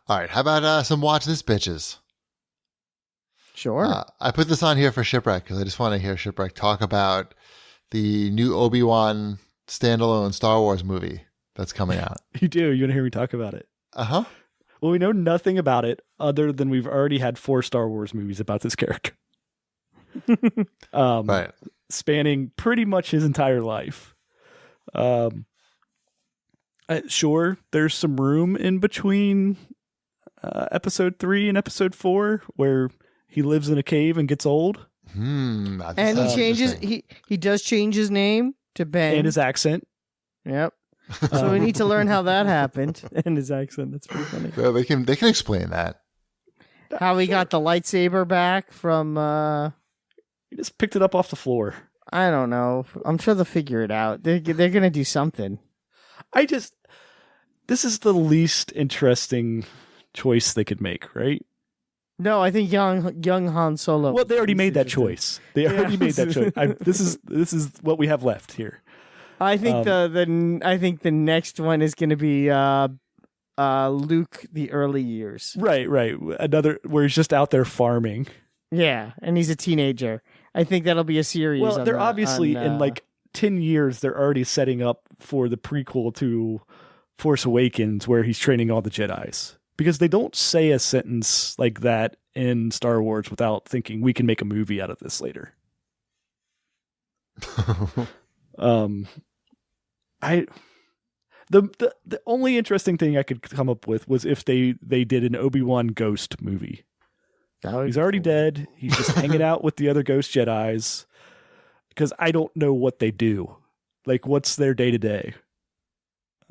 All right, how about some Watch This Bitches? Sure. I put this on here for Shipwreck because I just want to hear Shipwreck talk about the new Obi-Wan standalone Star Wars movie that's coming out. You do? You want to hear me talk about it? Uh-huh. Well, we know nothing about it other than we've already had 4 Star Wars movies about this character. Right. Spanning pretty much his entire life. Sure, there's some room in between episode 3 and episode 4 where he lives in a cave and gets old. And he changes. He does change his name to Ben and his accent. Yep. So we need to learn how that happened. And his accent. That's pretty funny. Well, they can explain that. How he got the lightsaber back from. He just picked it up off the floor. I don't know. I'm sure they'll figure it out. They're gonna do something. This is the least interesting choice they could make, right? No, I think young Han Solo. Well, they already made that choice. They already made that choice. This is what we have left here. I think the next one is going to be Luke the early years. Right. Another where he's just out there farming. Yeah, and he's a teenager. I think that'll be a series. Well, they're obviously in like 10 years. They're already setting up for the prequel to Force Awakens, where he's training all the Jedis. Because they don't say a sentence like that in Star Wars without thinking we can make a movie out of this later. The only interesting thing I could come up with was if they did an Obi-Wan Ghost movie. He's already dead. He's just hanging out with the other Ghost Jedis. Because I don't know what they do. Like, what's their day to day?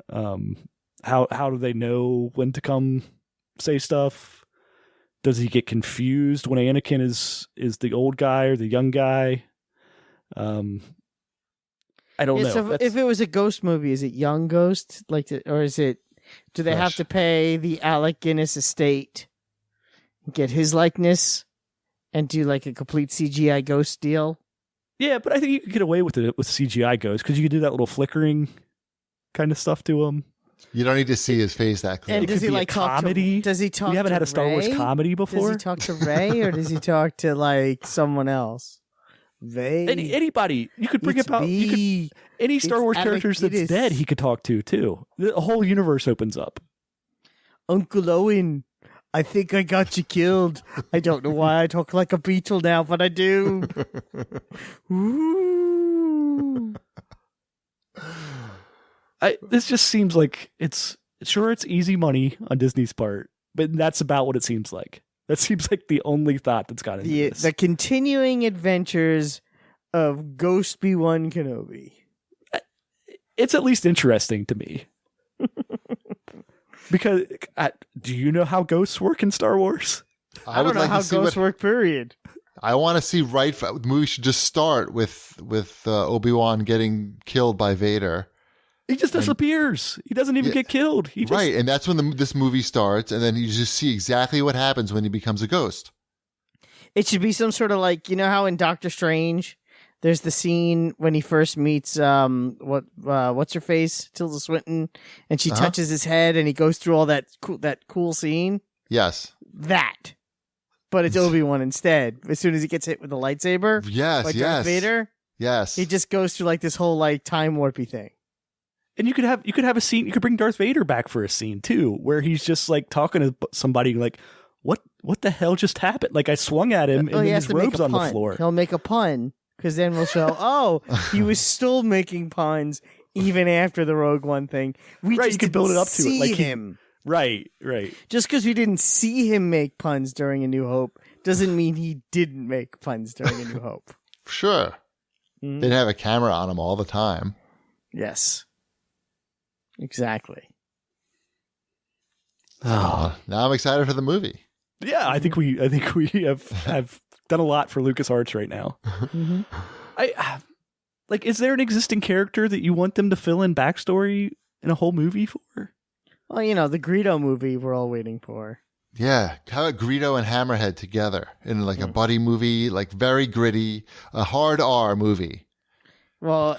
How do they know when to come say stuff? Does he get confused when Anakin is the old guy or the young guy? I don't know. So if it was a Ghost movie, is it young Ghost, or is it? Do they have to pay the Alec Guinness estate, get his likeness, and do like a complete CGI Ghost deal? Yeah, but I think you could get away with it with CGI Ghost because you could do that little flickering kind of stuff to him. You don't need to see his face that clearly. And does he like comedy? Does he talk? We haven't to had a Star Wars Rey? comedy before. Does he talk to Rey or does he talk to like someone else? Anybody you could bring about. Any Star Wars characters that's dead, he could talk to too. The whole universe opens up. Uncle Owen, I think I got you killed. I don't know why I talk like a beetle now, but I do. Ooh. This just seems like it's easy money on Disney's part, but that's about what it seems like. That seems like the only thought that's got into this. The continuing adventures of Ghost Obi-Wan Kenobi. It's at least interesting to me. Because do you know how ghosts work in Star Wars? I don't know how ghosts work, period. I want to see the movie should just start with Obi-Wan getting killed by Vader. He just disappears. He doesn't even get killed. Right, and that's when this movie starts, and then you just see exactly what happens when he becomes a ghost. It should be some sort of like, you know how in Doctor Strange, there's the scene when he first meets what's her face, Tilda Swinton, and she touches his head, and he goes through all that cool scene. Yes, that, but it's Obi-Wan instead. As soon as he gets hit with the lightsaber, Darth Vader, he just goes through like this whole like time warpy thing. And you could have a scene. You could bring Darth Vader back for a scene too, where he's just like talking to somebody, like, "What the hell just happened?" Like I swung at him, and his robe's on the floor. He'll make a pun because then we'll show. Oh, he was still making puns even after the Rogue One thing. You could build it up to it, like him. Right. Just because we didn't see him make puns during A New Hope doesn't mean he didn't make puns during A New Hope. Sure, They'd have a camera on him all the time. Yes. Exactly. Now I'm excited for the movie. Yeah, I think we have done a lot for LucasArts right now. Mm-hmm. Is there an existing character that you want them to fill in backstory in a whole movie for? Well, the Greedo movie we're all waiting for. Yeah, how about Greedo and Hammerhead together in like a buddy movie, like very gritty, a hard R movie. Well,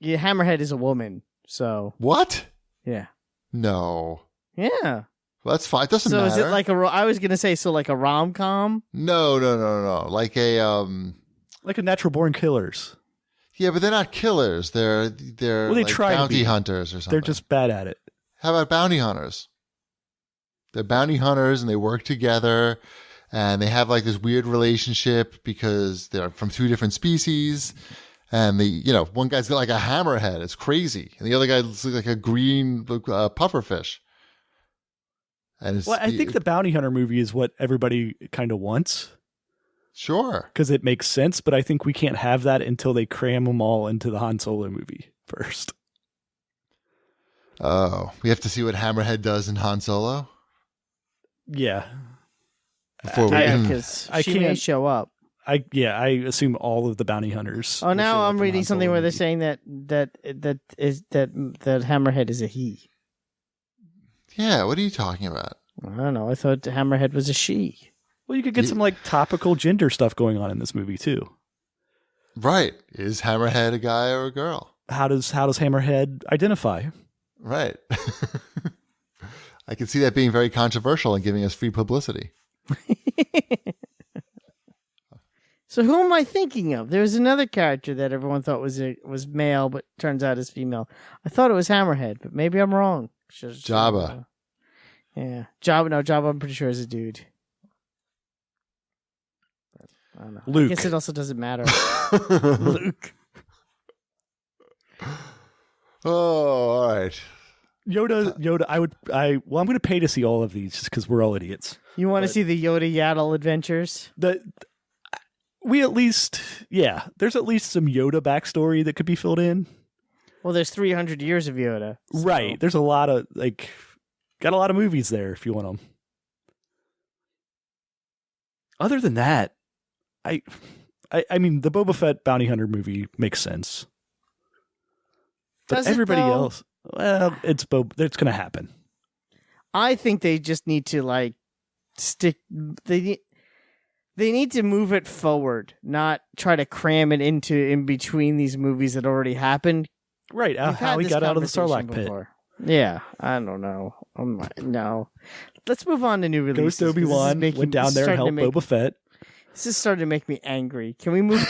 Hammerhead is a woman. So what? Yeah. No. Yeah. Well, that's fine. It doesn't So matter. is it like I was gonna say like a rom-com? No. Like a Like a Natural Born Killers. Yeah, but they're not killers. They're Well, they like try to bounty be. hunters or something. They're just bad at it. How about bounty hunters? They're bounty hunters and they work together and they have like this weird relationship because they're from two different species. And one guy's got like a hammerhead. It's crazy. And the other guy looks like a green pufferfish. And I think the bounty hunter movie is what everybody kind of wants. Sure. Because it makes sense, but I think we can't have that until they cram them all into the Han Solo movie first. Oh, we have to see what Hammerhead does in Han Solo? Yeah. Because she may can't show up. I assume all of the bounty hunters. Oh, now I'm reading something where they're movie. saying that Hammerhead is a he. Yeah, what are you talking about? I don't know. I thought Hammerhead was a she. Well, you could get some like topical gender stuff going on in this movie too. Right. Is Hammerhead a guy or a girl? How does Hammerhead identify? Right. I can see that being very controversial and giving us free publicity. So who am I thinking of? There was another character that everyone thought was male, but turns out is female. I thought it was Hammerhead, but maybe I'm wrong. Jabba. Yeah. Jabba I'm pretty sure is a dude. I don't know. Luke. I guess it also doesn't matter. Luke. Oh, all right. Yoda. I'm going to pay to see all of these just because we're all idiots. You want to see the Yoda Yaddle adventures? There's at least some Yoda backstory that could be filled in. Well, there's 300 years of Yoda. So. Right. There's a lot of got a lot of movies there if you want them. Other than that, I mean, the Boba Fett bounty hunter movie makes sense. But Does everybody it, though? else, well, it's going to happen. I think they just need to stick. They need to move it forward, not try to cram it in between these movies that already happened. Right. How he got out of the Sarlacc pit. Before. Yeah, I don't know. No. Let's move on to new releases. Ghost Obi-Wan went down there and helped Boba Fett. This is starting to make me angry. Can we move?